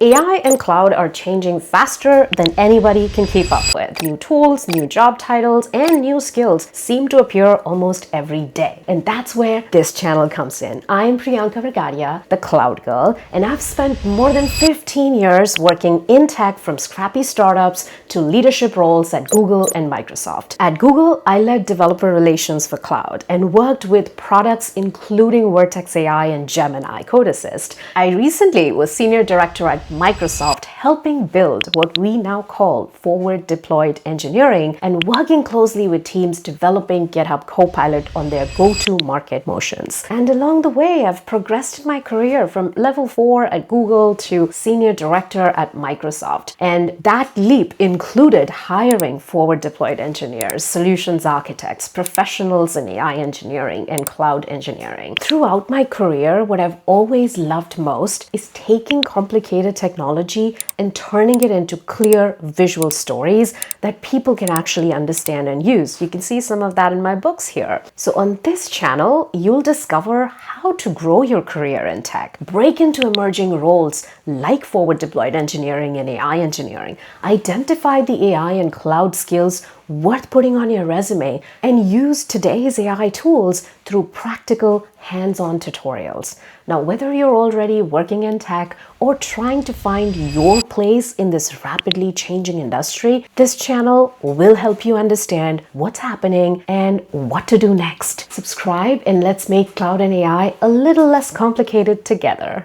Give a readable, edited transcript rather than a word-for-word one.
AI and cloud are changing faster than anybody can keep up with. New tools, new job titles, and new skills seem to appear almost every day. And that's where this channel comes in. I'm Priyanka Vergadia, the Cloud Girl, and I've spent more than 15 years working in tech, from scrappy startups to leadership roles at Google and Microsoft. At Google, I led developer relations for cloud and worked with products including Vertex AI and Gemini Code Assist. I recently was senior director at Microsoft, helping build what we now call forward deployed engineering and working closely with teams developing GitHub Copilot on their go-to-market motions. And along the way, I've progressed in my career from level 4 at Google to senior director at Microsoft. And that leap included hiring forward deployed engineers, solutions architects, professionals in AI engineering and cloud engineering. Throughout my career, what I've always loved most is taking complicated technology and turning it into clear visual stories that people can actually understand and use. You can see some of that in my books here. So on this channel, you'll discover how to grow your career in tech, break into emerging roles like forward deployed engineering and AI engineering, identify the AI and cloud skills worth putting on your resume, and use today's AI tools through practical hands-on tutorials. Now, whether you're already working in tech or trying to find your place in this rapidly changing industry, this channel will help you understand what's happening and what to do next. Subscribe and let's make cloud and AI a little less complicated together.